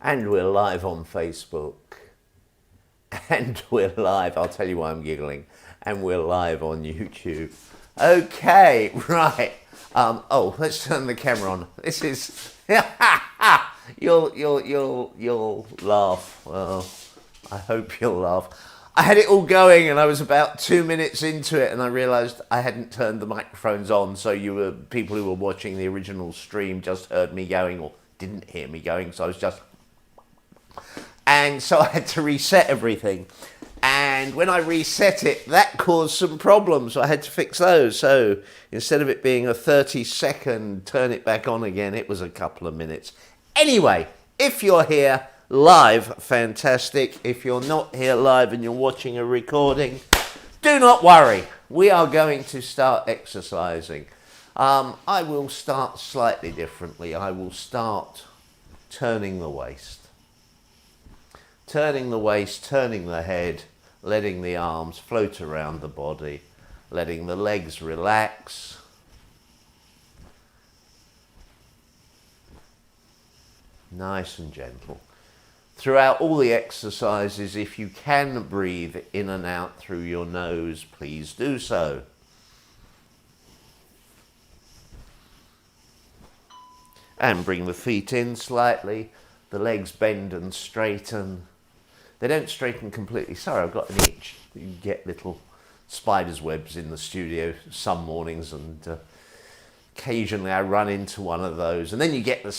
And we're live on Facebook. And we're live, I'll tell you why I'm giggling. And we're live on YouTube. Okay, right. Let's turn the camera on. This is, you'll laugh. Well, I hope you'll laugh. I had it all going and I was about 2 minutes into it and I realised I hadn't turned the microphones on, so people who were watching the original stream just heard me going or didn't hear me going, so I was just... And so I had to reset everything. And when I reset it, that caused some problems, so I had to fix those. So instead of it being a 30-second turn it back on again, it was a couple of minutes. Anyway, if you're here live, fantastic. If you're not here live and you're watching a recording, do not worry. We are going to start exercising. I will start slightly differently. I will start turning the waist. Turning the waist, turning the head, letting the arms float around the body, letting the legs relax. Nice and gentle. Throughout all the exercises, if you can breathe in and out through your nose, please do so. And bring the feet in slightly, the legs bend and straighten. They don't straighten completely. Sorry, I've got an itch. You get little spider's webs in the studio some mornings, and occasionally I run into one of those. And then you get the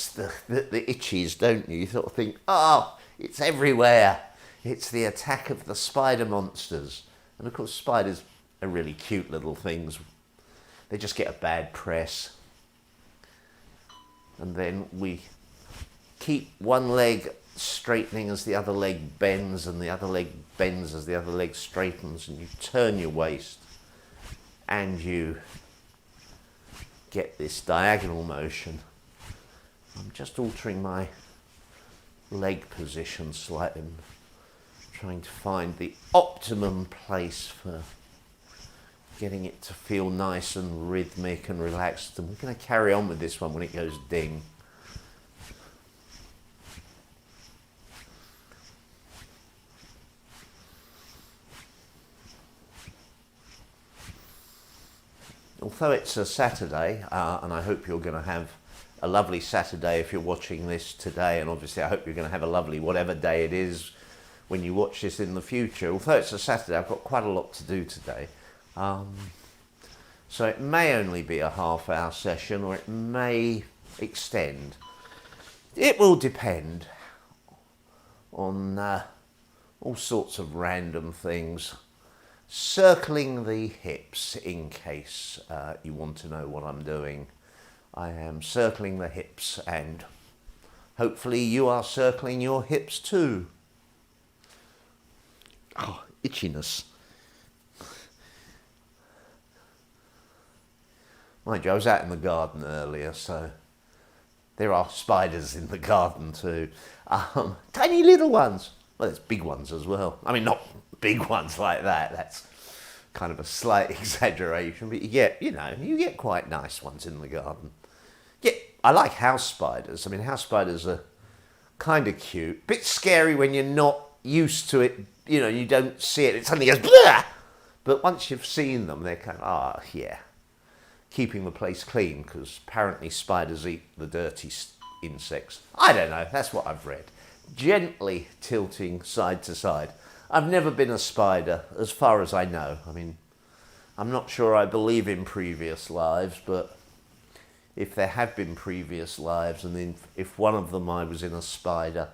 itchies, don't you? You sort of think, oh, it's everywhere. It's the attack of the spider monsters. And of course, spiders are really cute little things. They just get a bad press. And then we keep one leg straightening as the other leg bends, and the other leg bends as the other leg straightens, and you turn your waist and you get this diagonal motion. I'm just altering my leg position slightly, trying to find the optimum place for getting it to feel nice and rhythmic and relaxed. And we're going to carry on with this one when it goes ding. Although it's a Saturday, and I hope you're going to have a lovely Saturday if you're watching this today, and obviously I hope you're going to have a lovely whatever day it is when you watch this in the future. Although it's a Saturday, I've got quite a lot to do today. So it may only be a half-hour session, or it may extend. It will depend on all sorts of random things. Circling the hips, in case you want to know what I'm doing. I am circling the hips, and hopefully you are circling your hips too. Oh, itchiness. Mind you, I was out in the garden earlier, so there are spiders in the garden too. Tiny little ones. Well, there's big ones as well. I mean, not big ones like that. That's kind of a slight exaggeration, but you get quite nice ones in the garden. Yeah, I like house spiders. I mean, house spiders are kind of cute. Bit scary when you're not used to it. You know, you don't see it. It suddenly goes, blah! But once you've seen them, they're kind of, yeah, keeping the place clean, because apparently spiders eat the dirty insects. I don't know. That's what I've read. Gently tilting side to side. I've never been a spider, as far as I know. I mean, I'm not sure I believe in previous lives, but if there have been previous lives, and then if one of them I was in a spider,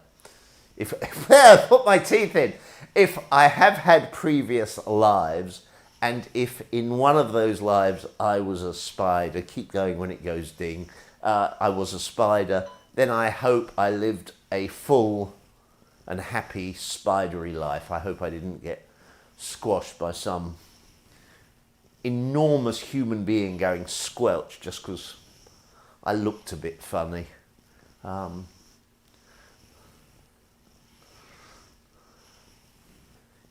if put my teeth in, if I have had previous lives, and if in one of those lives I was a spider, keep going when it goes ding, I was a spider, then I hope I lived a full and happy spidery life. I hope I didn't get squashed by some enormous human being going squelch just because I looked a bit funny.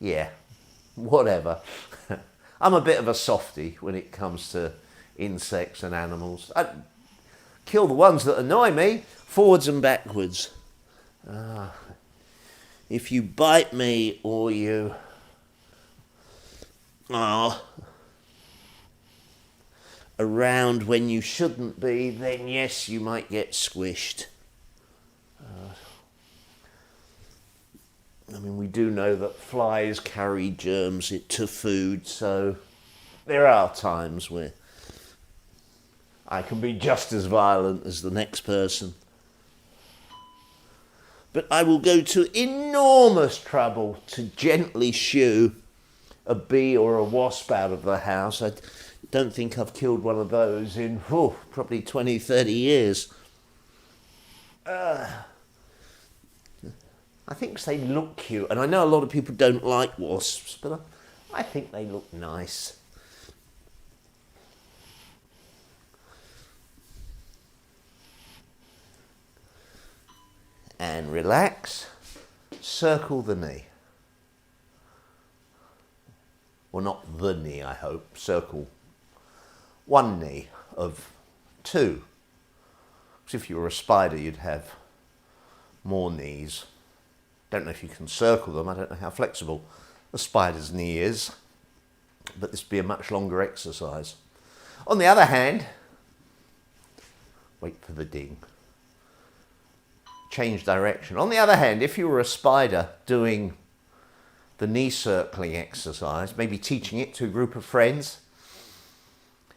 Yeah, whatever. I'm a bit of a softie when it comes to insects and animals. I kill the ones that annoy me, forwards and backwards. If you bite me or you are around when you shouldn't be, then yes, you might get squished. I mean, we do know that flies carry germs to food, so there are times where I can be just as violent as the next person. But I will go to enormous trouble to gently shoo a bee or a wasp out of the house. I don't think I've killed one of those in probably 20, 30 years. I think they look cute, and I know a lot of people don't like wasps, but I think they look nice. And relax, circle the knee. Well, not the knee, I hope. Circle one knee of two. Because if you were a spider, you'd have more knees. Don't know if you can circle them. I don't know how flexible a spider's knee is. But this would be a much longer exercise. On the other hand, wait for the ding. Change direction. On the other hand, if you were a spider doing the knee circling exercise, maybe teaching it to a group of friends,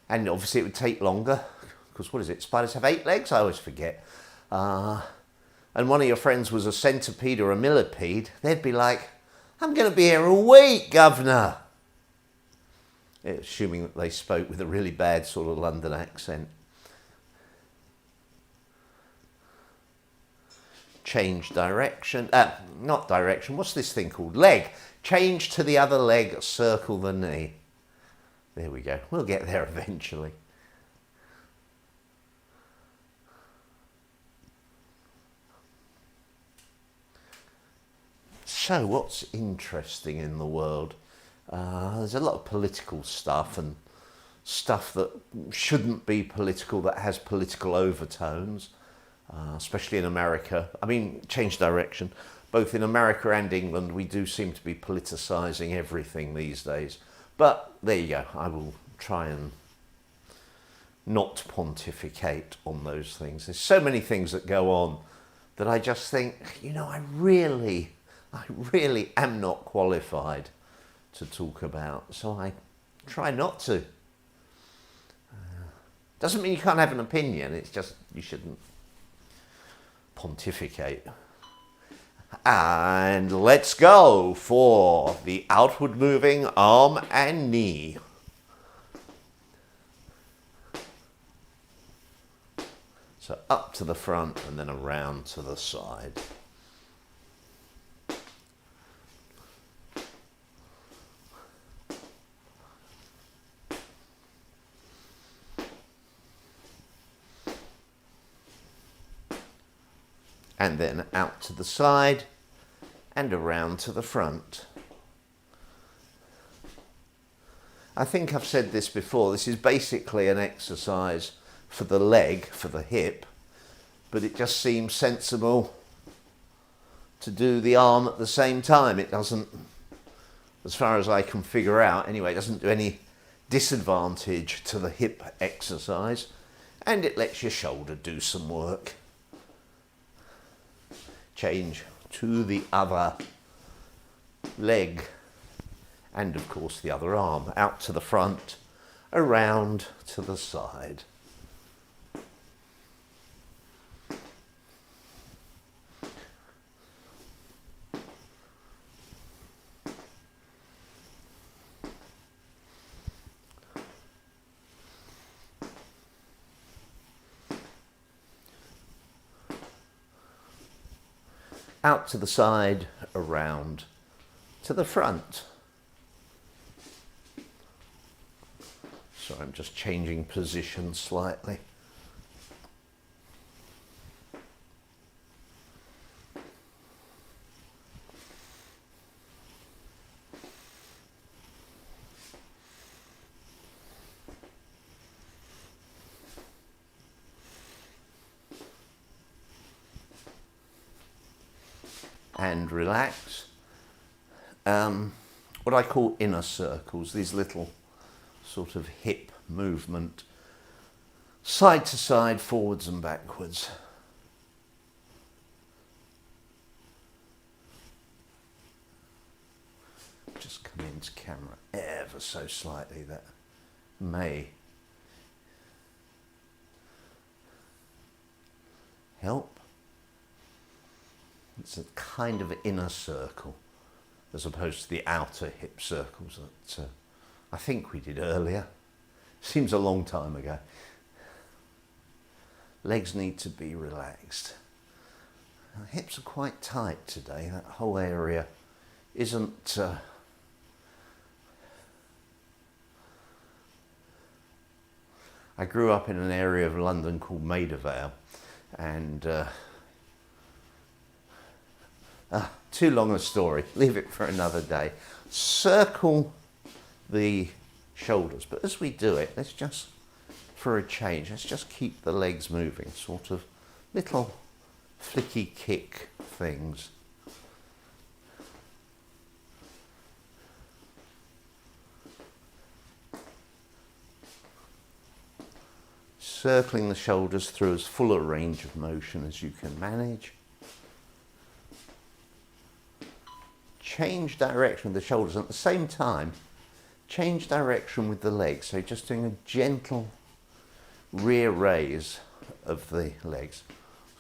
and obviously it would take longer, because what is it, spiders have 8 legs? I always forget. And one of your friends was a centipede or a millipede, they'd be like, I'm going to be here all week, governor. Assuming that they spoke with a really bad sort of London accent. Change direction, not direction, what's this thing called? Leg. Change to the other leg, circle the knee. There we go, we'll get there eventually. So what's interesting in the world? There's a lot of political stuff and stuff that shouldn't be political that has political overtones. Especially in America. I mean, change direction. Both in America and England, we do seem to be politicising everything these days. But there you go. I will try and not pontificate on those things. There's so many things that go on that I just think, I really am not qualified to talk about. So I try not to. Doesn't mean you can't have an opinion. It's just you shouldn't pontificate. And let's go for the outward moving arm and knee. So up to the front and then around to the side. And then out to the side and around to the front. I think I've said this before, this is basically an exercise for the leg, for the hip, but it just seems sensible to do the arm at the same time. It doesn't, as far as I can figure out anyway, it doesn't do any disadvantage to the hip exercise, and it lets your shoulder do some work. Change to the other leg and of course the other arm, out to the front, around to the side. Out to the side, around to the front. So I'm just changing position slightly. and relax. What I call inner circles, these little sort of hip movement, side to side, forwards and backwards. Just come into camera ever so slightly, that may help. It's a kind of inner circle as opposed to the outer hip circles that I think we did earlier. Seems a long time ago. Legs need to be relaxed. The hips are quite tight today. That whole area isn't I grew up in an area of London called Maida, and too long a story, leave it for another day. Circle the shoulders, but as we do it, let's just, for a change, let's just keep the legs moving, sort of little flicky kick things. Circling the shoulders through as full a range of motion as you can manage. Change direction with the shoulders, and at the same time, change direction with the legs. So just doing a gentle rear raise of the legs.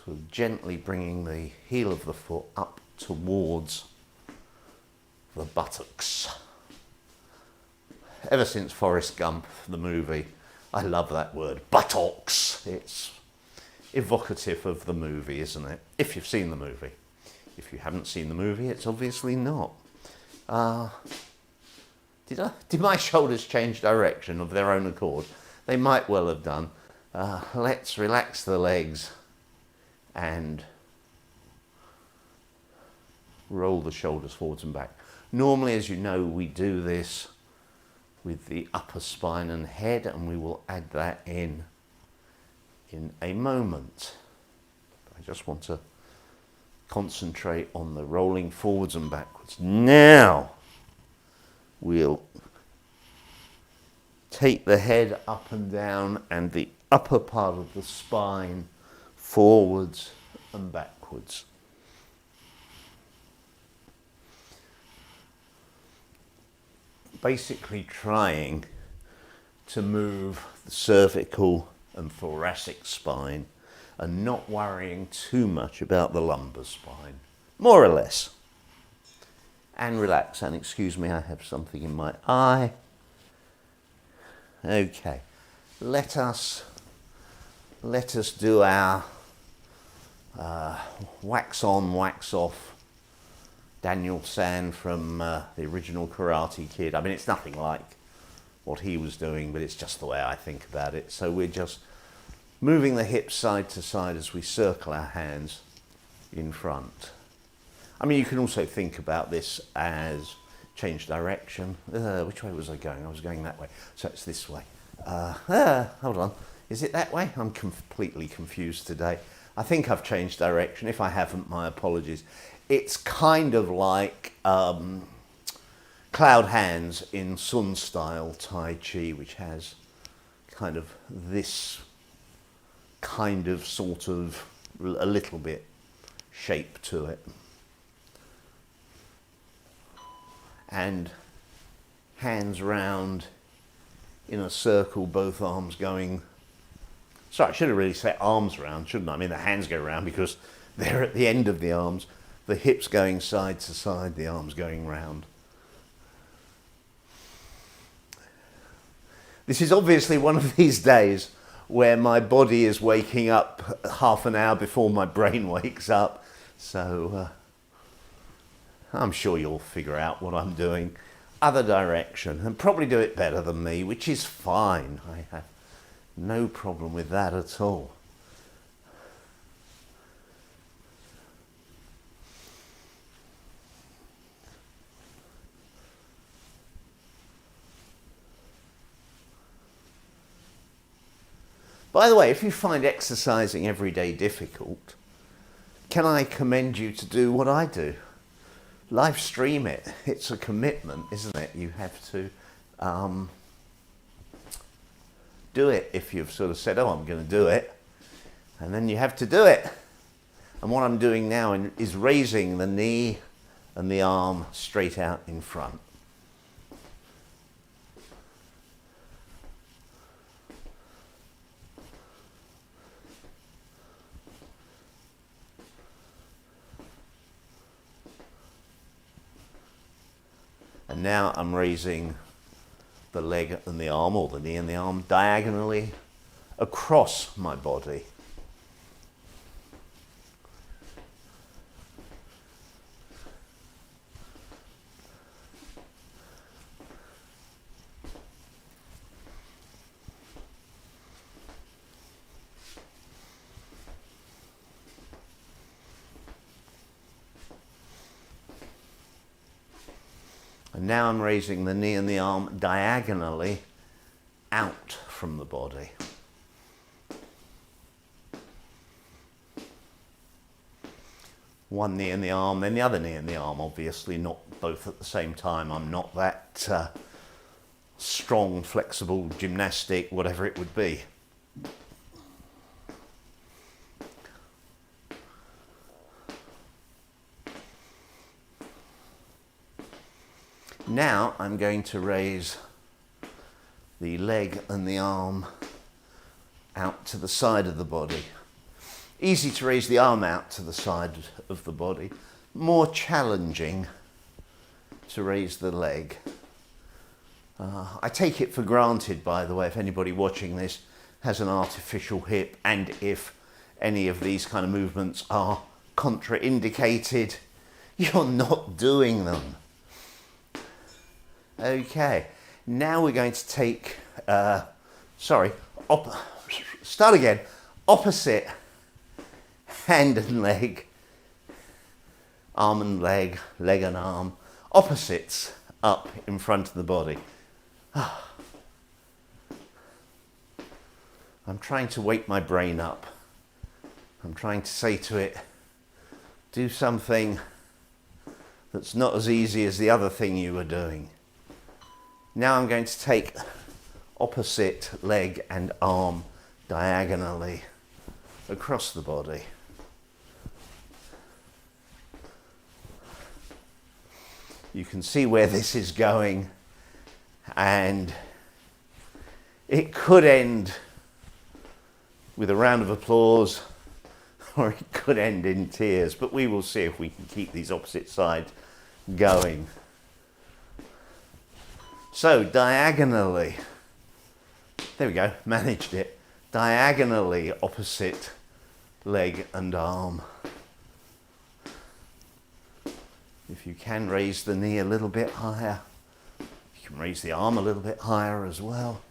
So gently bringing the heel of the foot up towards the buttocks. Ever since Forrest Gump, the movie, I love that word, buttocks. It's evocative of the movie, isn't it? If you've seen the movie. If you haven't seen the movie, it's obviously not. Did my shoulders change direction of their own accord? They might well have done. Let's relax the legs and roll the shoulders forwards and back. Normally, as you know, we do this with the upper spine and head, and we will add that in a moment. I just want to concentrate on the rolling forwards and backwards. Now we'll take the head up and down and the upper part of the spine forwards and backwards. Basically trying to move the cervical and thoracic spine and not worrying too much about the lumbar spine, more or less. And relax, and excuse me, I have something in my eye. Okay, let us do our wax on, wax off Daniel San from the original Karate Kid. I mean, it's nothing like what he was doing, but it's just the way I think about it. So we're just moving the hips side to side as we circle our hands in front. I mean, you can also think about this as change direction. Which way was I going? I was going that way. So it's this way. Hold on. Is it that way? I'm completely confused today. I think I've changed direction. If I haven't, my apologies. It's kind of like cloud hands in Sun style Tai Chi, which has kind of this kind of sort of a little bit shape to it. And hands round in a circle, both arms going. Sorry, I should have really said arms round, shouldn't I? I mean, the hands go round because they're at the end of the arms. The hips going side to side, the arms going round. This is obviously one of these days where my body is waking up half an hour before my brain wakes up. So I'm sure you'll figure out what I'm doing. Other direction, and probably do it better than me, which is fine. I have no problem with that at all. By the way, if you find exercising every day difficult, can I commend you to do what I do? live stream it. It's a commitment, isn't it? You have to do it if you've sort of said, oh, I'm going to do it. And then you have to do it. And what I'm doing now is raising the knee and the arm straight out in front. And now I'm raising the leg and the arm, or the knee and the arm, diagonally across my body. And now I'm raising the knee and the arm diagonally out from the body. One knee in the arm, then the other knee in the arm, obviously not both at the same time. I'm not that strong, flexible, gymnastic, whatever it would be. Now I'm going to raise the leg and the arm out to the side of the body. Easy to raise the arm out to the side of the body. More challenging to raise the leg. I take it for granted, by the way, if anybody watching this has an artificial hip, and if any of these kind of movements are contraindicated, you're not doing them. Okay, now we're going to take, start again, opposite hand and leg, arm and leg, leg and arm, opposites up in front of the body. I'm trying to wake my brain up. I'm trying to say to it, do something that's not as easy as the other thing you were doing. Now I'm going to take opposite leg and arm diagonally across the body. You can see where this is going, and it could end with a round of applause, or it could end in tears, but we will see if we can keep these opposite sides going. So diagonally, there we go, managed it. Diagonally opposite leg and arm. If you can raise the knee a little bit higher, you can raise the arm a little bit higher as well.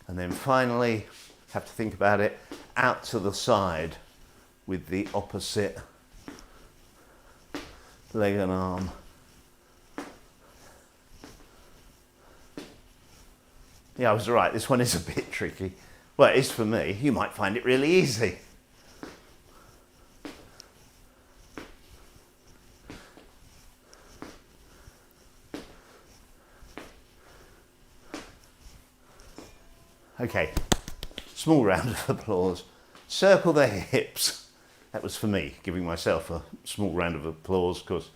And then finally, have to think about it, out to the side with the opposite leg and arm. Yeah, I was right, this one is a bit tricky. Well, it is for me. You might find it really easy. Okay, small round of applause. Circle the hips. That was for me, giving myself a small round of applause, because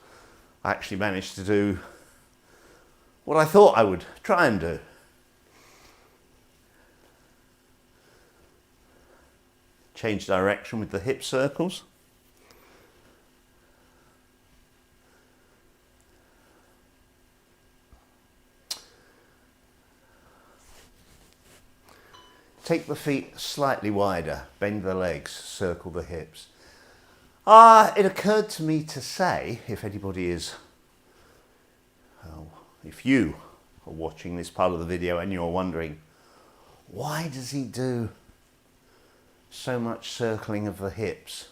I actually managed to do what I thought I would try and do. Change direction with the hip circles. Take the feet slightly wider, bend the legs, circle the hips. It occurred to me to say, if anybody is, if you are watching this part of the video and you're wondering, why does he do so much circling of the hips?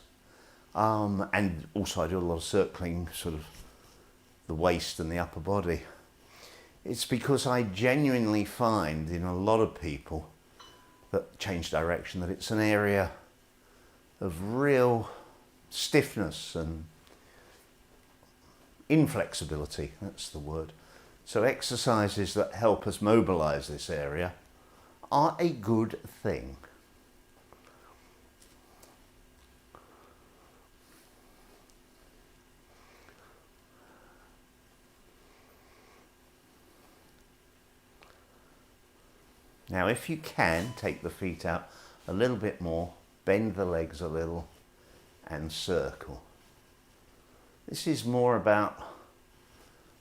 And also I do a lot of circling, sort of the waist and the upper body. It's because I genuinely find in a lot of people that change direction that it's an area of real stiffness and inflexibility, that's the word. So exercises that help us mobilize this area are a good thing. Now, if you can, take the feet out a little bit more, bend the legs a little, and circle. This is more about,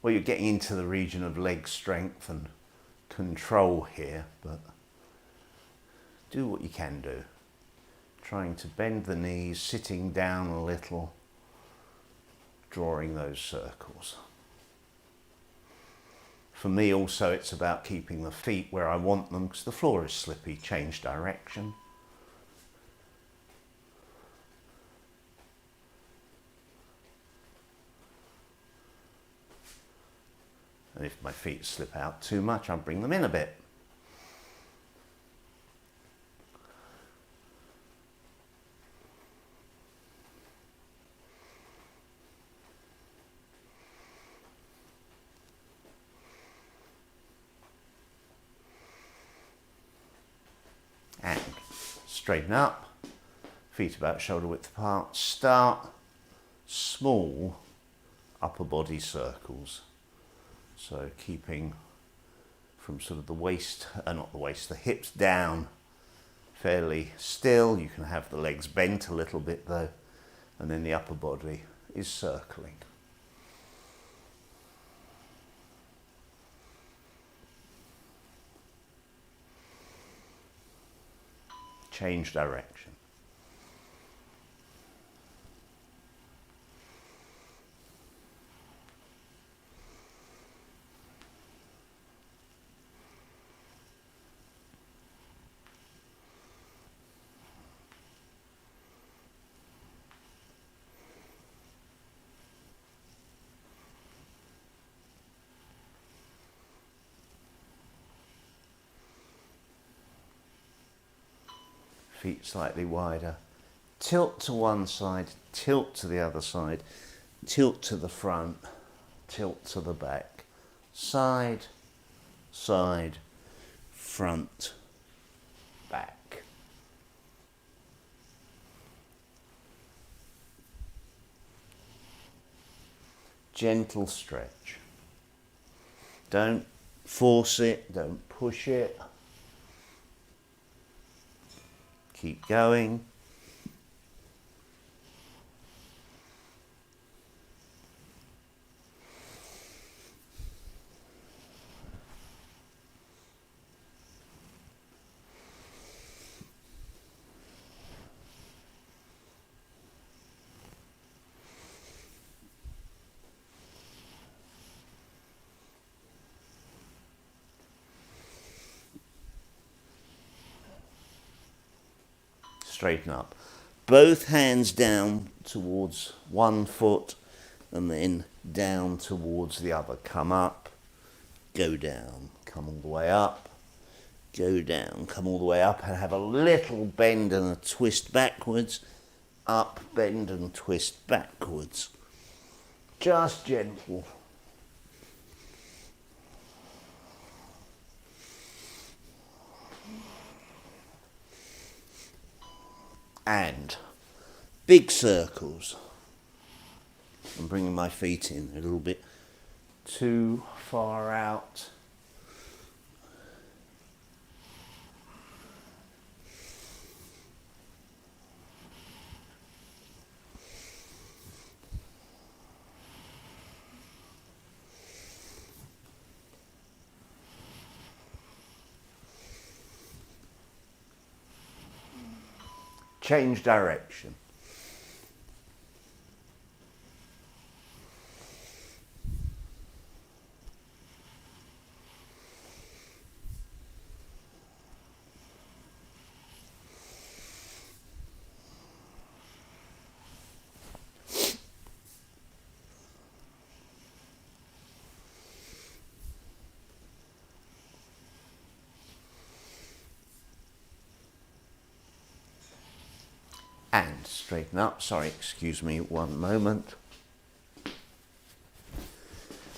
well, you're getting into the region of leg strength and control here, but do what you can do. Trying to bend the knees, sitting down a little, drawing those circles. For me also, it's about keeping the feet where I want them because the floor is slippy. Change direction. And if my feet slip out too much, I'll bring them in a bit. And straighten up, feet about shoulder width apart. Start small upper body circles. So keeping from sort of the waist, not the waist, the hips down fairly still. You can have the legs bent a little bit though, and then the upper body is circling. Change direction. Feet slightly wider. Tilt to one side, tilt to the other side, tilt to the front, tilt to the back. Side, side, front, back. Gentle stretch. Don't force it, don't push it. Keep going. Straighten up. Both hands down towards one foot and then down towards the other. Come up, go down, come all the way up, go down, come all the way up, and have a little bend and a twist backwards. Up, bend and twist backwards. Just gentle. And big circles. I'm bringing my feet in a little bit too far out. Change direction. straighten up. Sorry, excuse me one moment.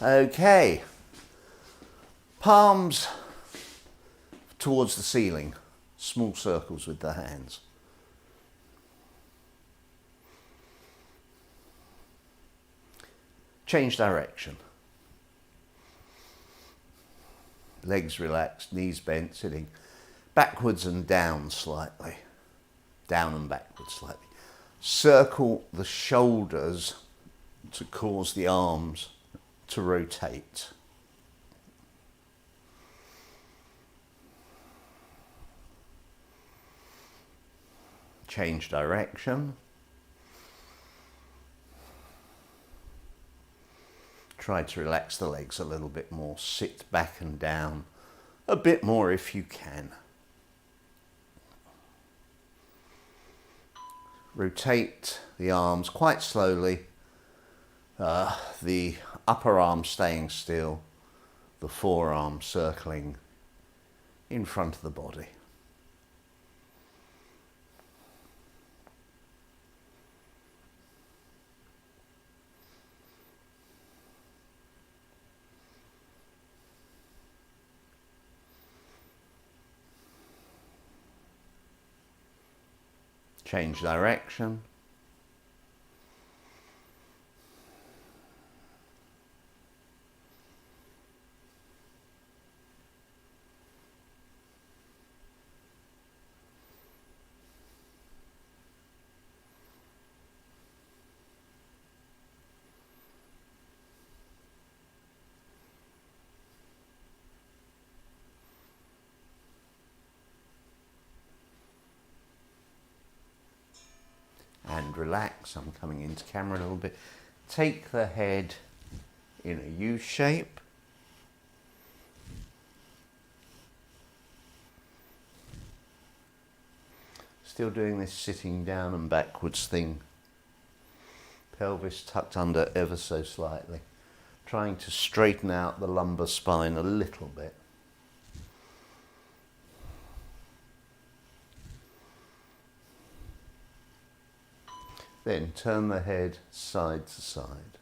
Okay. Palms towards the ceiling. Small circles with the hands. Change direction. Legs relaxed, knees bent, sitting backwards and down slightly. Down and backwards slightly. Circle the shoulders to cause the arms to rotate. Change direction. Try to relax the legs a little bit more. Sit back and down a bit more if you can. Rotate the arms quite slowly. The upper arm staying still. The forearm circling in front of the body. Change direction. And relax. I'm coming into camera a little bit. Take the head in a U shape. Still doing this sitting down and backwards thing. Pelvis tucked under ever so slightly. Trying to straighten out the lumbar spine a little bit. Then turn the head side to side.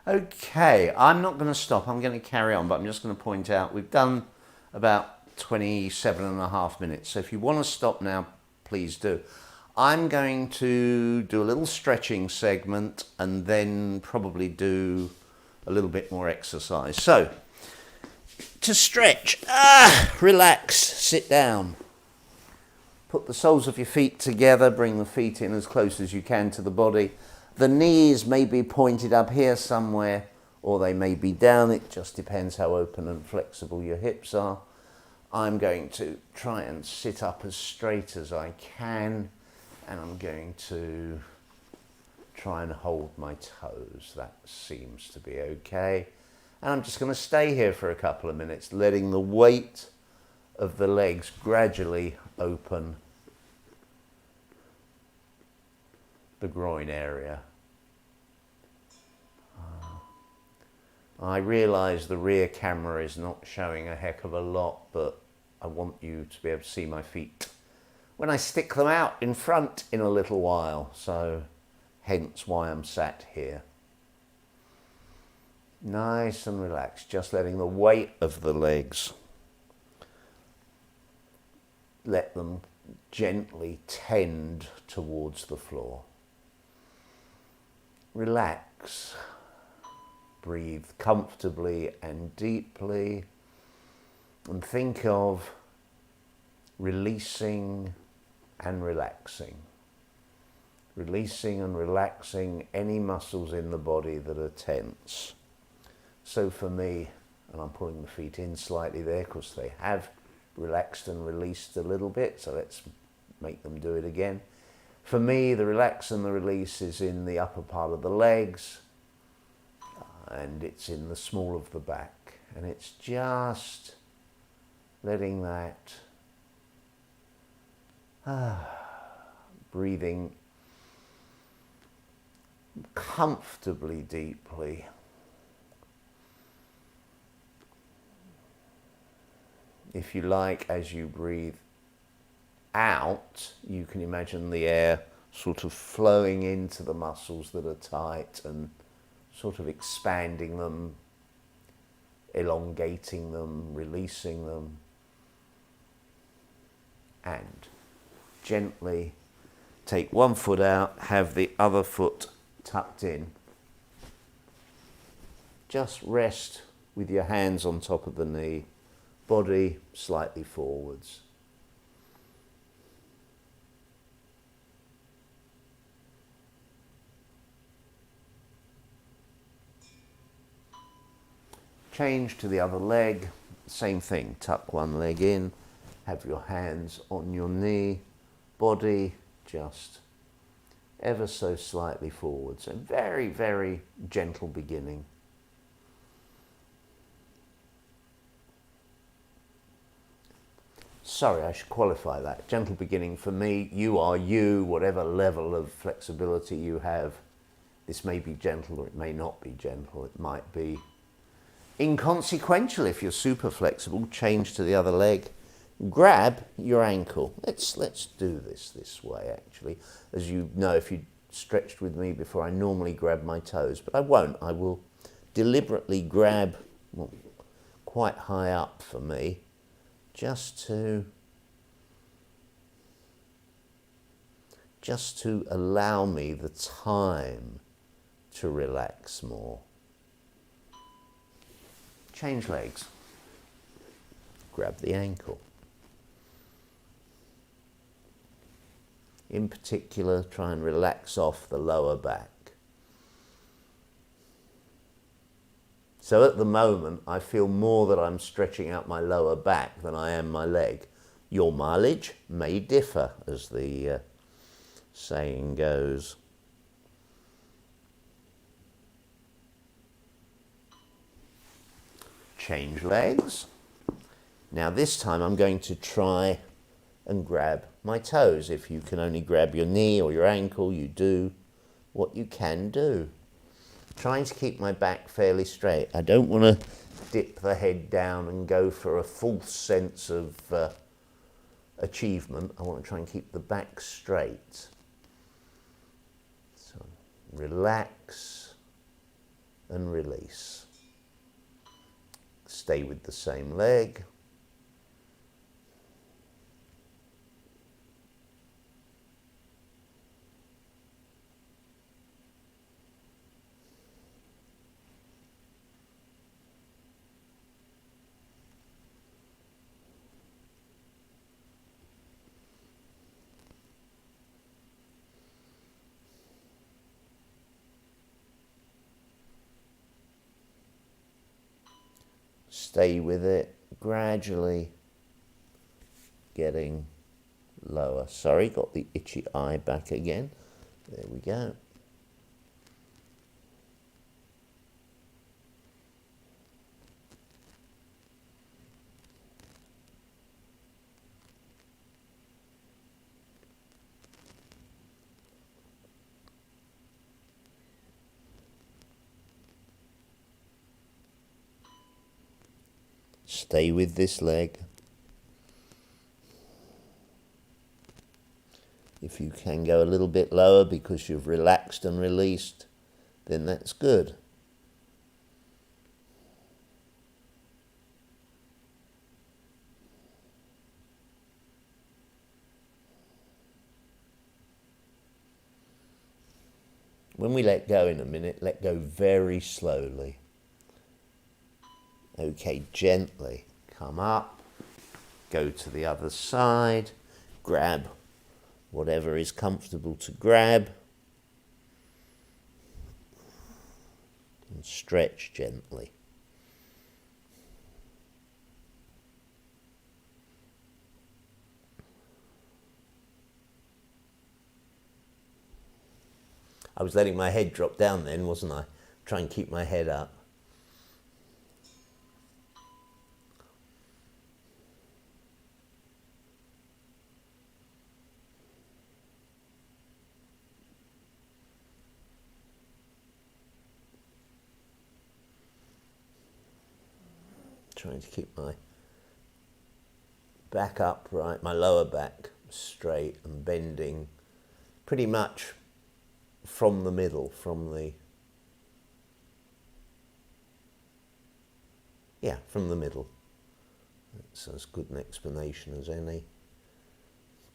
Okay, I'm not going to stop, I'm going to carry on, but I'm just going to point out we've done about 27.5 minutes, so if you want to stop now, please do. I'm going to do a little stretching segment and then probably do a little bit more exercise. So, to stretch, relax, sit down. Put the soles of your feet together, bring the feet in as close as you can to the body. The knees may be pointed up here somewhere, or they may be down. It just depends how open and flexible your hips are. I'm going to try and sit up as straight as I can, and I'm going to try and hold my toes. That seems to be okay. And I'm just going to stay here for a couple of minutes, letting the weight of the legs gradually open the groin area. I realise the rear camera is not showing a heck of a lot, but I want you to be able to see my feet when I stick them out in front in a little while, so hence why I'm sat here. Nice and relaxed, just letting the weight of the legs, let them gently tend towards the floor. Relax. Breathe comfortably and deeply, and think of releasing and relaxing. Releasing and relaxing any muscles in the body that are tense. So for me, and I'm pulling the feet in slightly there because they have relaxed and released a little bit, so let's make them do it again. For me, the relax and the release is in the upper part of the legs, and it's in the small of the back, and it's just letting that breathing comfortably deeply. If you like, as you breathe out, you can imagine the air sort of flowing into the muscles that are tight and sort of expanding them, elongating them, releasing them, and gently take one foot out, have the other foot tucked in. Just rest with your hands on top of the knee, body slightly forwards. Change to the other leg, same thing, tuck one leg in, have your hands on your knee, body just ever so slightly forwards. A very, very gentle beginning. Sorry, I should qualify that. Gentle beginning for me, you are you, whatever level of flexibility you have. This may be gentle or it may not be gentle. It might be inconsequential if you're super flexible. Change to the other leg. Grab your ankle. Let's do this way, actually. As you know, if you stretched with me before, I normally grab my toes, but I won't. I will deliberately grab, well, quite high up for me, just to allow me the time to relax more. Change legs. Grab the ankle. In particular, try and relax off the lower back. So at the moment, I feel more that I'm stretching out my lower back than I am my leg. Your mileage may differ, as the saying goes. Change legs. Now this time I'm going to try and grab my toes. If you can only grab your knee or your ankle, you do what you can do. Trying to keep my back fairly straight. I don't want to dip the head down and go for a false sense of achievement. I want to try and keep the back straight. So relax and release. Stay with the same leg. Stay with it, gradually getting lower. Sorry, got the itchy eye back again. There we go. Stay with this leg. If you can go a little bit lower because you've relaxed and released, then that's good. When we let go in a minute, let go very slowly. Okay, gently come up, go to the other side, grab whatever is comfortable to grab, and stretch gently. I was letting my head drop down then, wasn't I? Try and keep my head up. trying to keep my back upright, my lower back straight, and bending pretty much from the middle, from the middle. That's as good an explanation as any.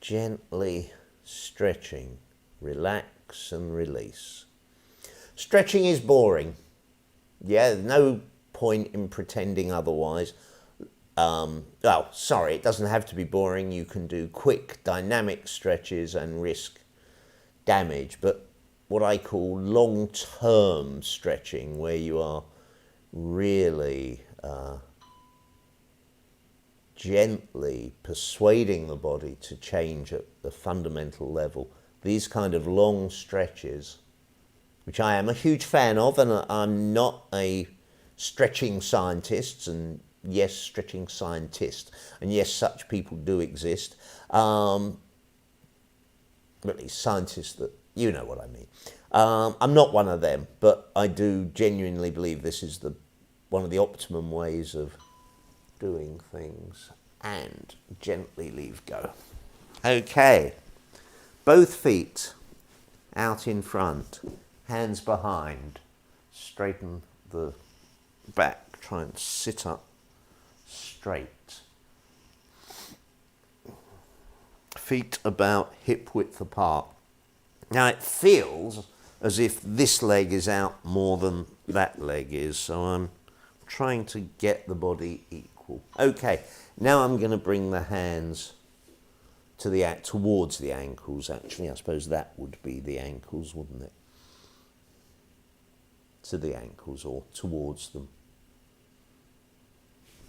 Gently stretching, relax and release. Stretching is boring. Yeah, no point in pretending otherwise. It doesn't have to be boring. You can do quick, dynamic stretches and risk damage. But what I call long-term stretching, where you are really gently persuading the body to change at the fundamental level, these kind of long stretches, which I am a huge fan of, and I'm not a stretching scientist, and yes, stretching scientist, and yes, such people do exist, at least scientists that, you know what I mean. I'm not one of them, but I do genuinely believe this is one of the optimum ways of doing things. And gently leave go. Okay, both feet out in front, hands behind, straighten the back, try and sit up straight. Feet about hip width apart. Now it feels as if this leg is out more than that leg is, so I'm trying to get the body equal. Okay, now I'm going to bring the hands towards the ankles. Actually, I suppose that would be the ankles, wouldn't it? To the ankles or towards them.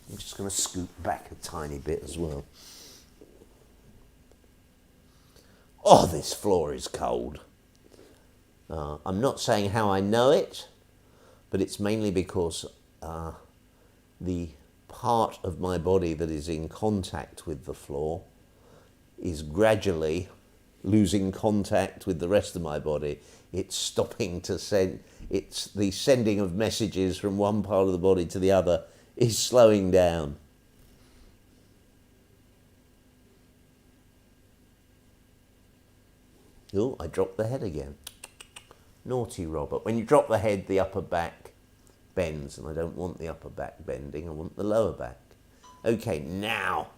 I'm just going to scoot back a tiny bit as well. Oh, this floor is cold. I'm not saying how I know it, but it's mainly because the part of my body that is in contact with the floor is gradually losing contact with the rest of my body. It's stopping to send, it's the sending of messages from one part of the body to the other is slowing down. Oh, I dropped the head again. Naughty Robert. When you drop the head, the upper back bends, and I don't want the upper back bending, I want the lower back. Okay, now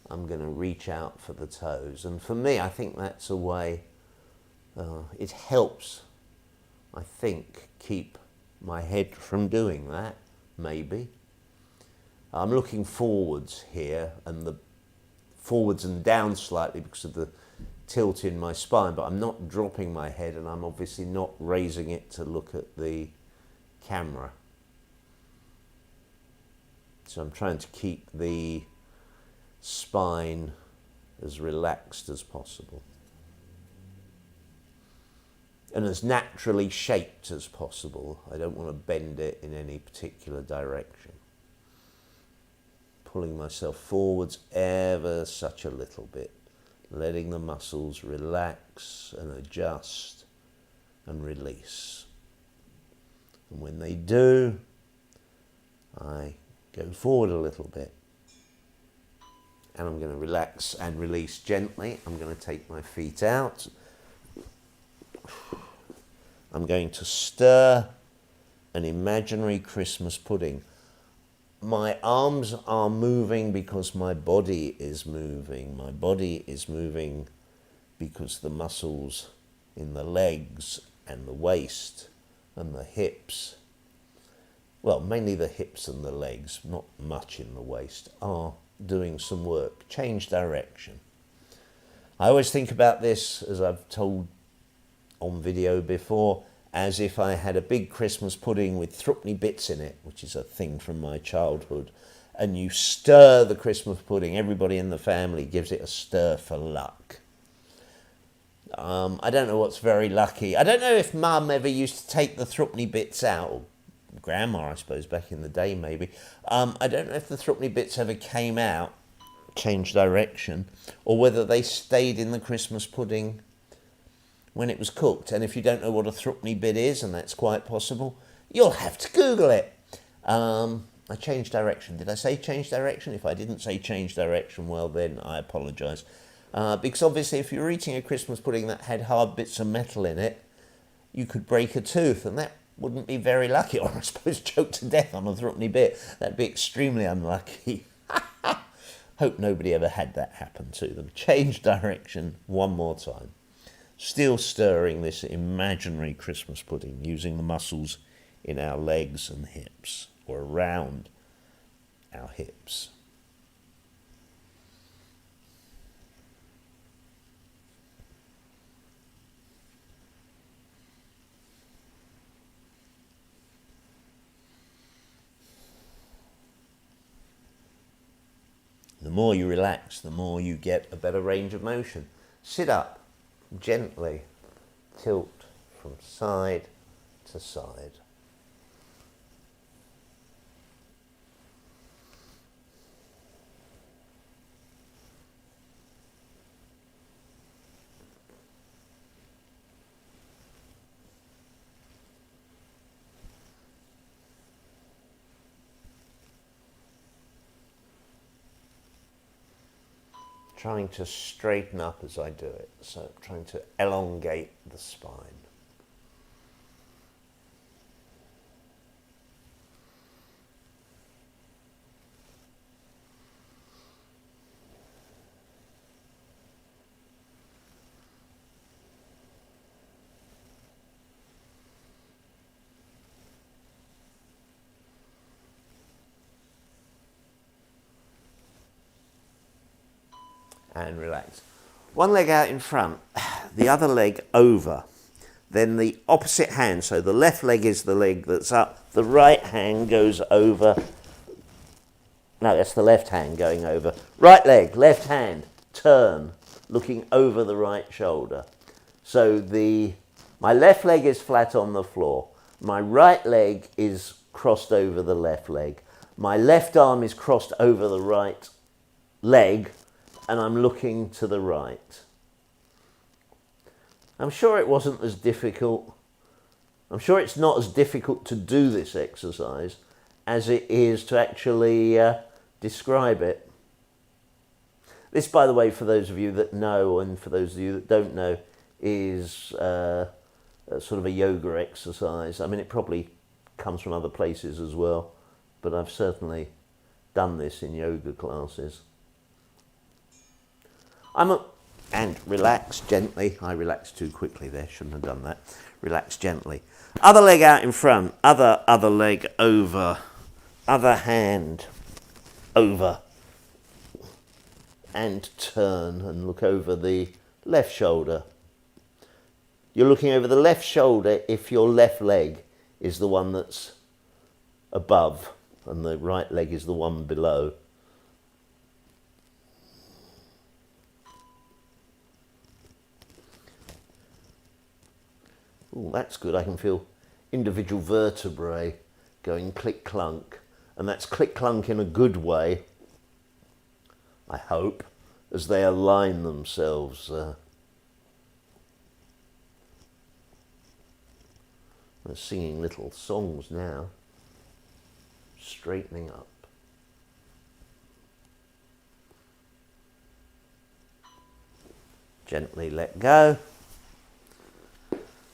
I'm going to reach out for the toes, and for me, I think that's a way, it helps, I think, keep my head from doing that, maybe. I'm looking forwards here, and the forwards and down slightly because of the tilt in my spine, but I'm not dropping my head, and I'm obviously not raising it to look at the camera. So I'm trying to keep the spine as relaxed as possible and as naturally shaped as possible. I don't want to bend it in any particular direction. Pulling myself forwards ever such a little bit, letting the muscles relax and adjust and release. And when they do, I go forward a little bit. And I'm going to relax and release gently. I'm going to take my feet out. I'm going to stir an imaginary Christmas pudding. My arms are moving because my body is moving. My body is moving because the muscles in the legs and the waist and the hips, well, mainly the hips and the legs, not much in the waist, are doing some work. Change direction. I always think about this, as I've told on video before, as if I had a big Christmas pudding with threepenny bits in it, which is a thing from my childhood, and you stir the Christmas pudding. Everybody in the family gives it a stir for luck. I don't know what's very lucky. I don't know if Mum ever used to take the threepenny bits out, or Grandma, I suppose, back in the day maybe. I don't know if the threepenny bits ever came out, changed direction, or whether they stayed in the Christmas pudding when it was cooked. And if you don't know what a threepenny bit is, and that's quite possible, you'll have to Google it. I changed direction. Did I say change direction? If I didn't say change direction, well then I apologise. Because obviously if you're eating a Christmas pudding that had hard bits of metal in it, you could break a tooth, and that wouldn't be very lucky, or I suppose choke to death on a threepenny bit. That'd be extremely unlucky. Hope nobody ever had that happen to them. Change direction one more time. Still stirring this imaginary Christmas pudding using the muscles in our legs and hips, or around our hips. The more you relax, the more you get a better range of motion. Sit up, gently tilt from side to side. Trying to straighten up as I do it, so trying to elongate the spine. And relax. One leg out in front, the other leg over. Then the opposite hand, so the left leg is the leg that's up, the right hand goes over. No, that's the left hand going over. Right leg, left hand, turn, looking over the right shoulder. So my left leg is flat on the floor. My right leg is crossed over the left leg. My left arm is crossed over the right leg, and I'm looking to the right. I'm sure it wasn't as difficult. I'm sure it's not as difficult to do this exercise as it is to actually describe it. This, by the way, for those of you that know and for those of you that don't know, is sort of a yoga exercise. I mean, it probably comes from other places as well, but I've certainly done this in yoga classes. And relax gently. I relaxed too quickly there, shouldn't have done that. Relax gently. Other leg out in front, other leg over, other hand over, and turn and look over the left shoulder. You're looking over the left shoulder if your left leg is the one that's above and the right leg is the one below. Ooh, that's good. I can feel individual vertebrae going click-clunk. And that's click-clunk in a good way, I hope, as they align themselves. They're singing little songs now. Straightening up. Gently let go.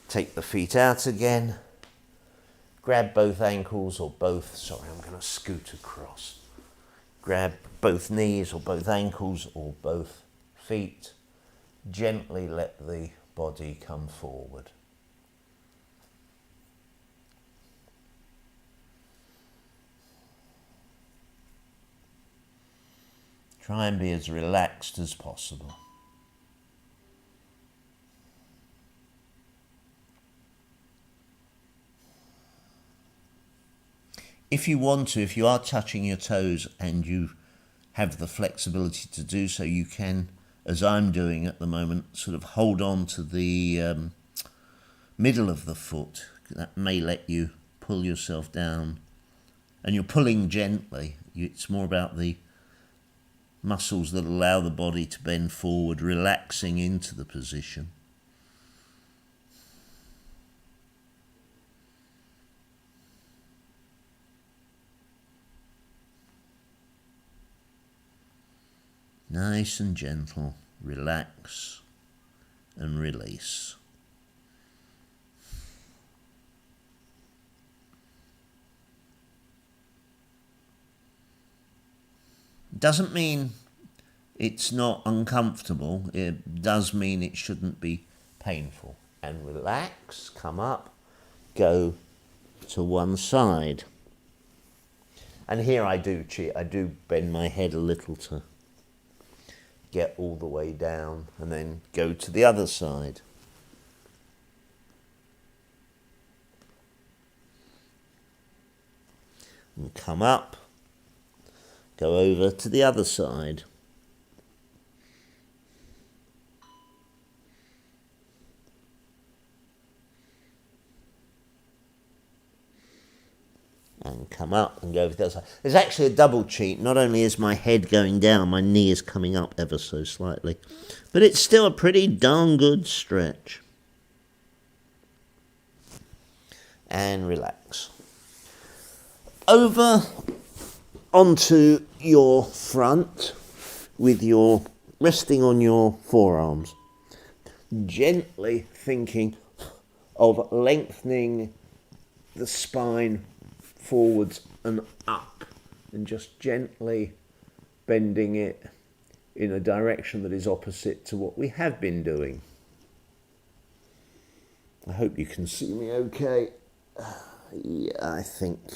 Take the feet out again. Grab both ankles or both, sorry, I'm going to scoot across. Grab both knees or both ankles or both feet. Gently let the body come forward. Try and be as relaxed as possible. If you want to, if you are touching your toes and you have the flexibility to do so, you can, as I'm doing at the moment, sort of hold on to the middle of the foot. That may let you pull yourself down. And you're pulling gently. It's more about the muscles that allow the body to bend forward, relaxing into the position. nice and gentle, relax and release. Doesn't mean it's not uncomfortable. It does mean it shouldn't be painful. And relax, come up, go to one side. And here I do cheat. I do bend my head a little to get all the way down and then go to the other side. And come up, go over to the other side. And come up and go over to the other side. There's actually a double cheat. Not only is my head going down, my knee is coming up ever so slightly. But it's still a pretty darn good stretch. And relax. Over onto your front with your resting on your forearms. Gently thinking of lengthening the spine forwards and up, and just gently bending it in a direction that is opposite to what we have been doing. I hope you can see me okay. Yeah, I think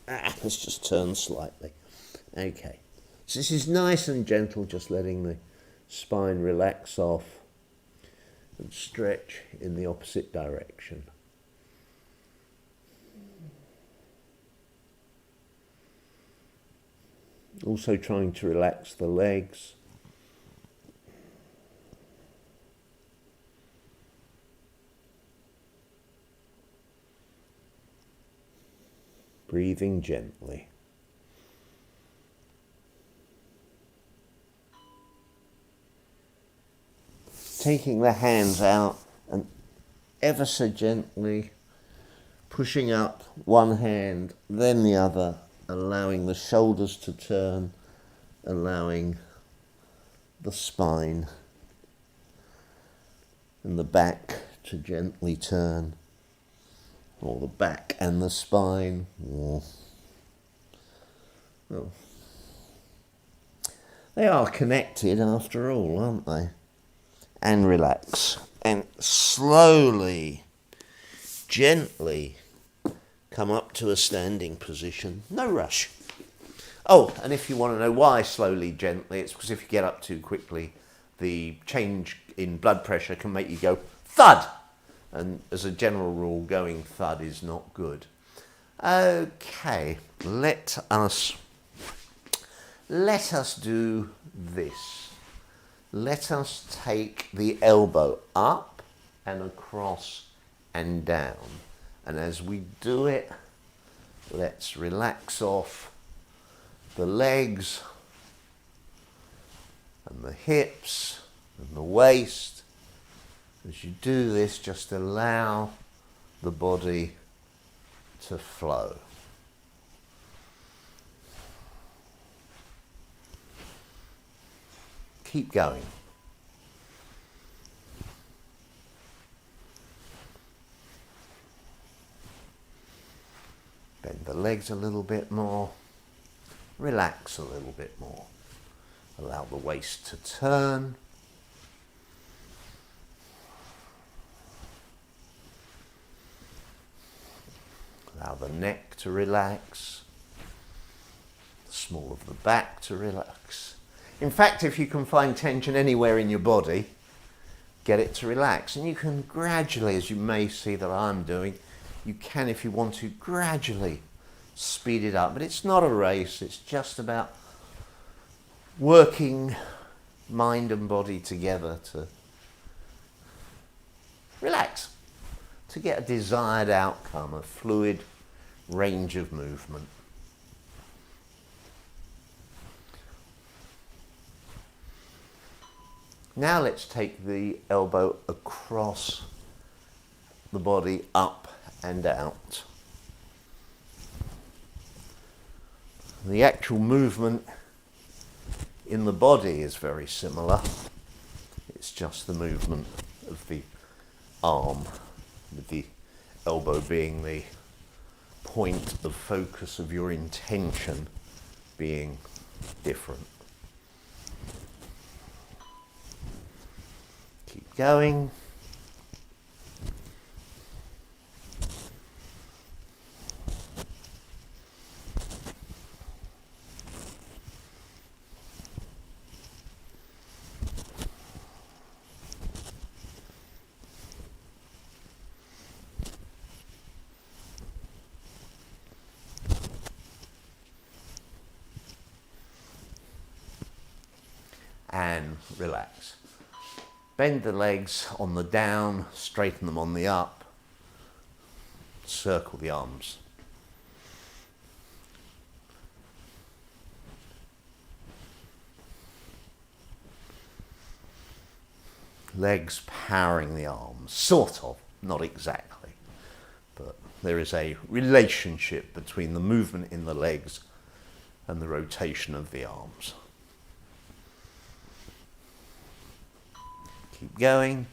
let's just turn slightly. Okay, so this is nice and gentle, just letting the spine relax off and stretch in the opposite direction. Also trying to relax the legs. Breathing gently. Taking the hands out and ever so gently pushing up one hand, then the other, allowing the shoulders to turn, allowing the spine and the back to gently turn, or the back and the spine. Well, they are connected after all, aren't they? And relax. And slowly, gently come up to a standing position. No rush. Oh, and if you want to know why slowly, gently, it's because if you get up too quickly, the change in blood pressure can make you go thud. And as a general rule, going thud is not good. Okay, let us do this. Let us take the elbow up and across and down. And as we do it, let's relax off the legs and the hips and the waist. As you do this, just allow the body to flow. Keep going. Bend the legs a little bit more. Relax a little bit more. Allow the waist to turn. Allow the neck to relax. The small of the back to relax. In fact, if you can find tension anywhere in your body, get it to relax. And you can gradually, as you may see that I'm doing, you can, if you want to, gradually speed it up. But it's not a race, it's just about working mind and body together to relax, to get a desired outcome, a fluid range of movement. Now let's take the elbow across the body, up and out. The actual movement in the body is very similar. It's just the movement of the arm, with the elbow being the point of focus of your intention being different. Keep going. And relax. Bend the legs on the down, straighten them on the up, circle the arms. Legs powering the arms, sort of, not exactly, but there is a relationship between the movement in the legs and the rotation of the arms. Keep going.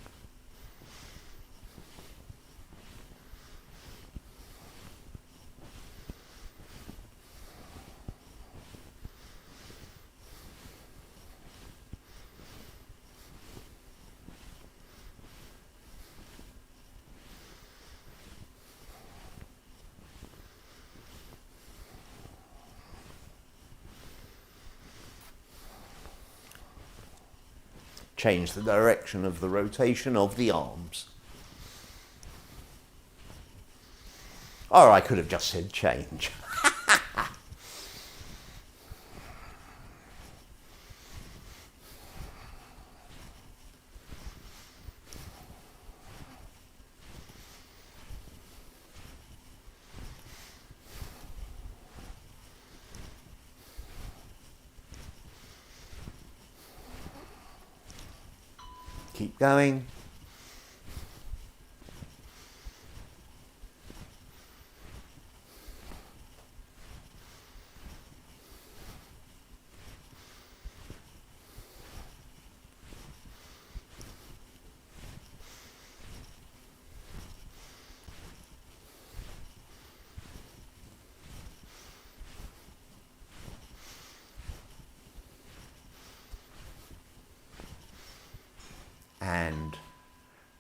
Change the direction of the rotation of the arms. Or I could have just said change. Keep going. And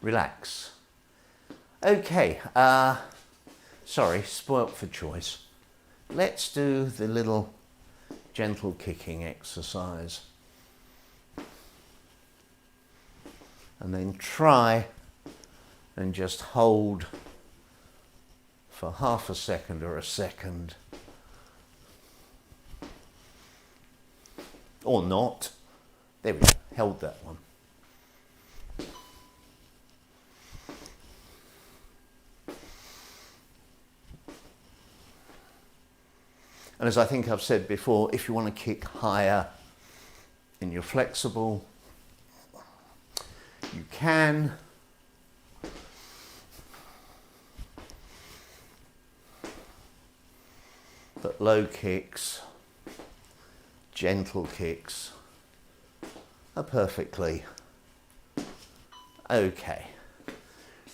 relax. Okay, sorry, spoilt for choice. Let's do the little gentle kicking exercise. And then try and just hold for half a second or a second. Or not. There we go, held that one. And as I think I've said before, if you want to kick higher and you're flexible, you can. But low kicks, gentle kicks are perfectly okay.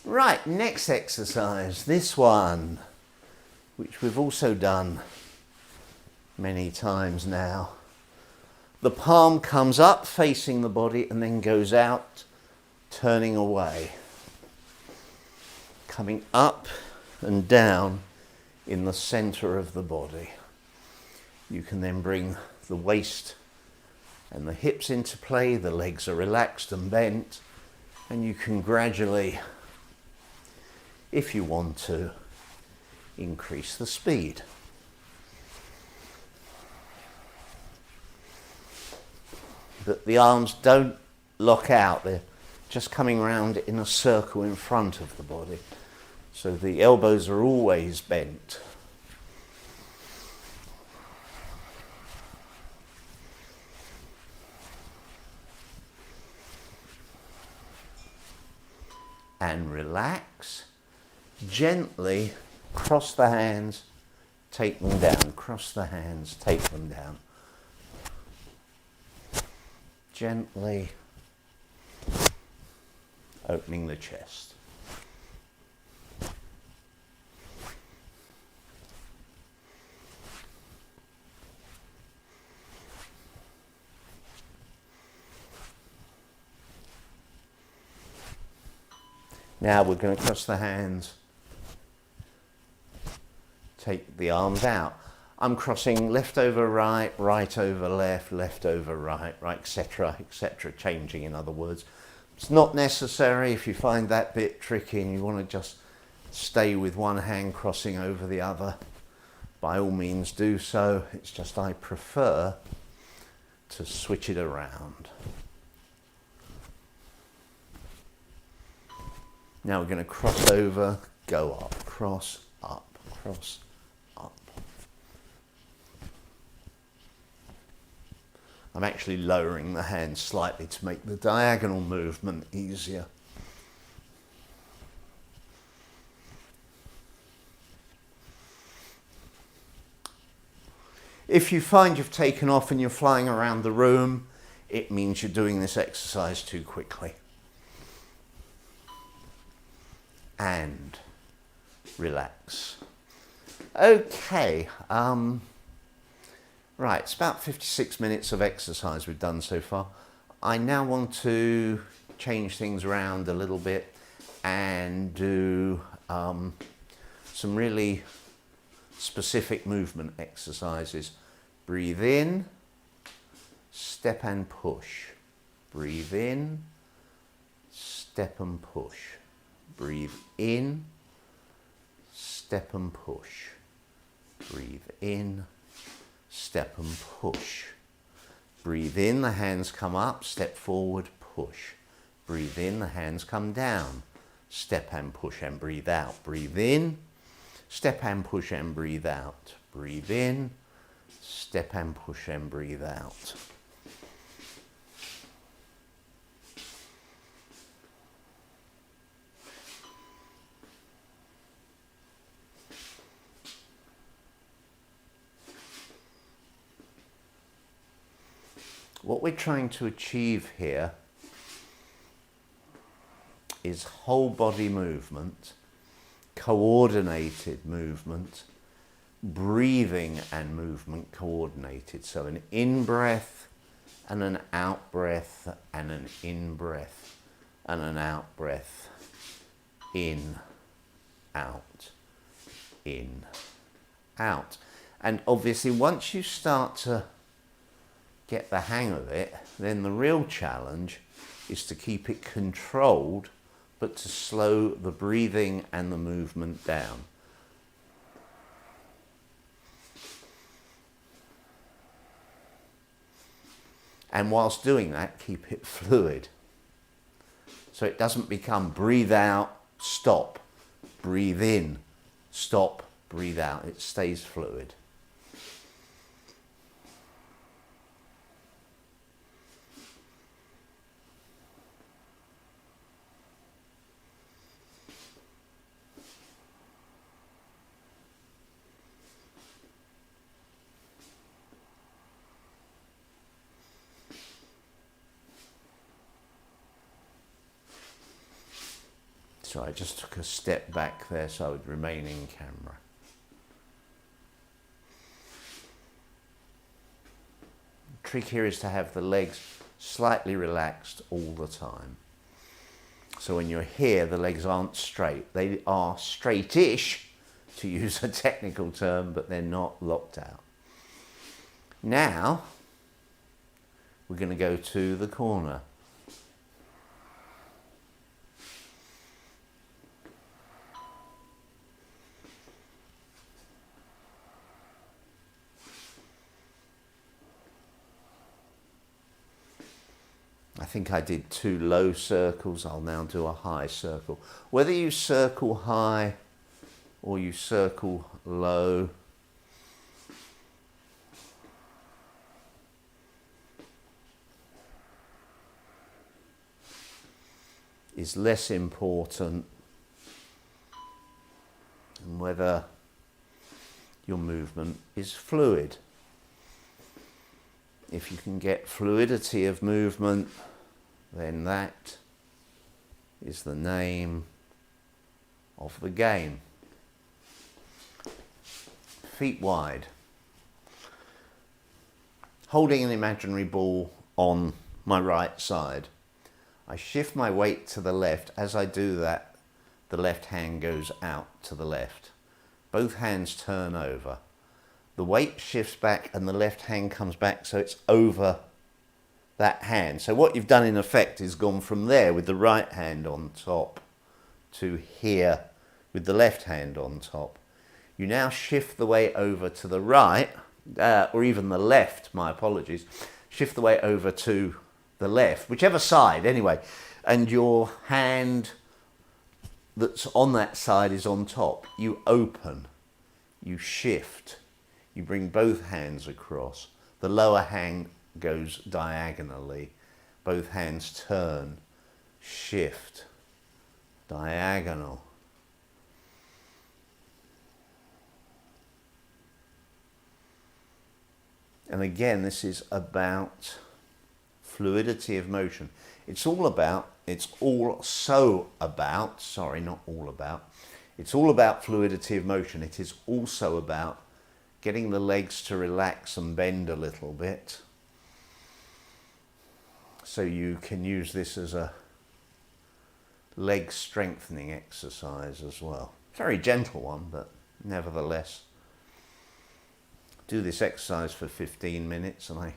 Right, next exercise, this one, which we've also done many times now. The palm comes up facing the body and then goes out, turning away. Coming up and down in the center of the body. You can then bring the waist and the hips into play, the legs are relaxed and bent, and you can gradually, if you want to, increase the speed. But the arms don't lock out, they're just coming round in a circle in front of the body. So the elbows are always bent. And relax. Gently cross the hands, take them down, cross the hands, take them down. Gently opening the chest. Now we're going to cross the hands, take the arms out. I'm crossing left over right, right over left over right, etc., etc., changing in other words. It's not necessary if you find that bit tricky and you want to just stay with one hand crossing over the other. By all means do so, it's just I prefer to switch it around. Now we're going to cross over, go up, cross, up, cross, up. I'm actually lowering the hand slightly to make the diagonal movement easier. If you find you've taken off and you're flying around the room, it means you're doing this exercise too quickly. And relax. Okay, right, it's about 56 minutes of exercise we've done so far. I now want to change things around a little bit and do some really specific movement exercises. Breathe in, step and push. Breathe in, step and push. Breathe in, step and push. Breathe in, step and push. Breathe in, the hands come up, step forward, push. Breathe in, the hands come down, step and push and breathe out. Breathe in, step and push and breathe out. Breathe in, step and push and breathe out. What we're trying to achieve here is whole body movement, coordinated movement, breathing and movement coordinated. So an in-breath and an out-breath and an in-breath and an out-breath. In, out, in, out. And obviously once you start to get the hang of it, then the real challenge is to keep it controlled, but to slow the breathing and the movement down. And whilst doing that, keep it fluid. So it doesn't become breathe out, stop, breathe in, stop, breathe out. It stays fluid. So I just took a step back there so I would remain in camera. The trick here is to have the legs slightly relaxed all the time. So when you're here, the legs aren't straight. They are straightish, to use a technical term, but they're not locked out. Now, we're going to go to the corner. I think I did 2 low circles. I'll now do a high circle. Whether you circle high or you circle low, is less important, and whether your movement is fluid. If you can get fluidity of movement, then that is the name of the game. Feet wide. Holding an imaginary ball on my right side, I shift my weight to the left. As I do that, the left hand goes out to the left. Both hands turn over. The weight shifts back and the left hand comes back, so it's over that hand. So what you've done in effect is gone from there with the right hand on top to here with the left hand on top. You now shift the weight over to the right, or even the left, my apologies. Shift the weight over to the left, whichever side anyway, and your hand that's on that side is on top. You open, you shift, you bring both hands across. The lower hand goes diagonally. Both hands turn, shift, diagonal. And again, this is about fluidity of motion. It's all about fluidity of motion. It is also about getting the legs to relax and bend a little bit. So you can use this as a leg strengthening exercise as well. Very gentle one, but nevertheless. Do this exercise for 15 minutes and I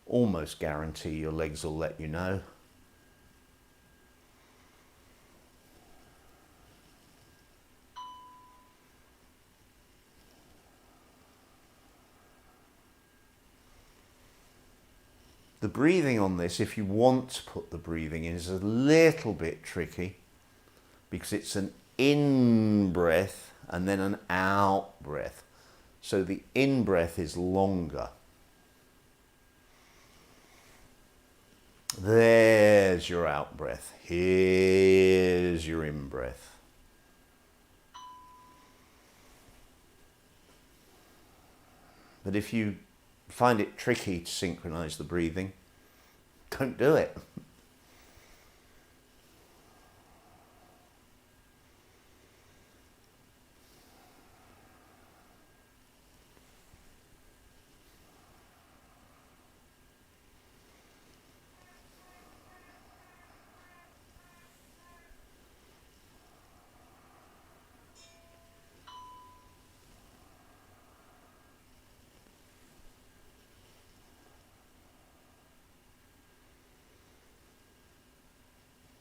almost guarantee your legs will let you know. The breathing on this, if you want to put the breathing in, is a little bit tricky because it's an in breath and then an out breath. So the in breath is longer. There's your out breath. Here's your in breath. But if you find it tricky to synchronize the breathing, don't do it.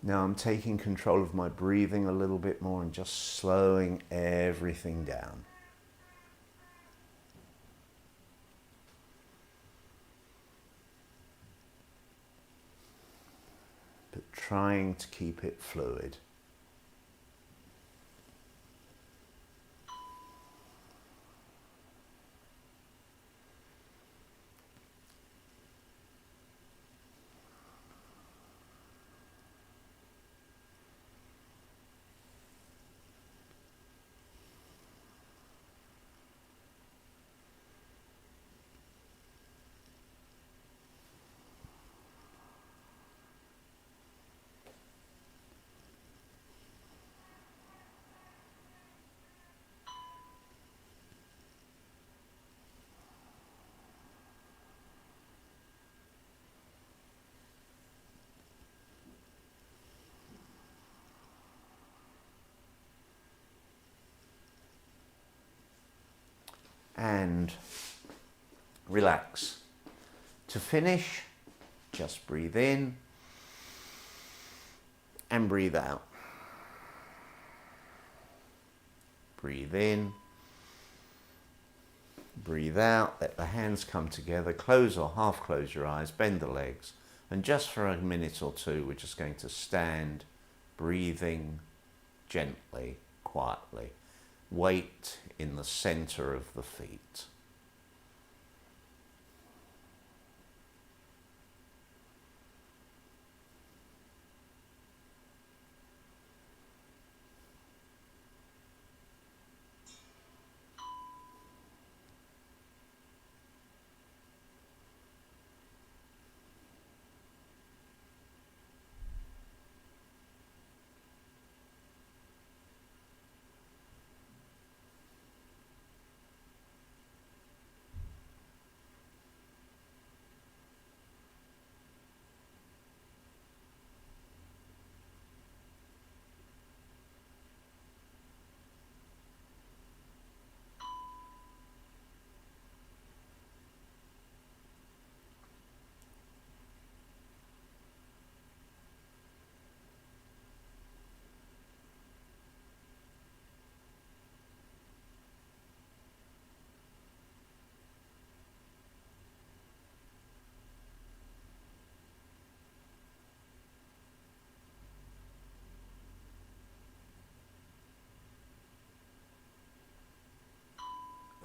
Now I'm taking control of my breathing a little bit more and just slowing everything down. But trying to keep it fluid. And relax. To finish, just breathe in and breathe out. Breathe in, breathe out, let the hands come together, close or half close your eyes, bend the legs, and just for a minute or two we're just going to stand, breathing gently, quietly. Weight in the center of the feet.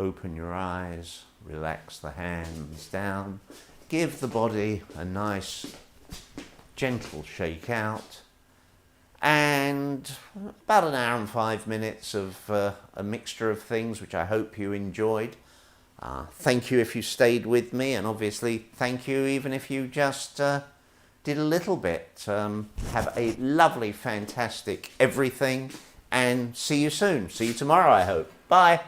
open your eyes, relax the hands down, give the body a nice gentle shake out, and about an hour and 5 minutes of a mixture of things which I hope you enjoyed. Thank you if you stayed with me, and obviously thank you even if you just did a little bit. Have a lovely, fantastic everything, and see you soon. See you tomorrow, I hope. Bye.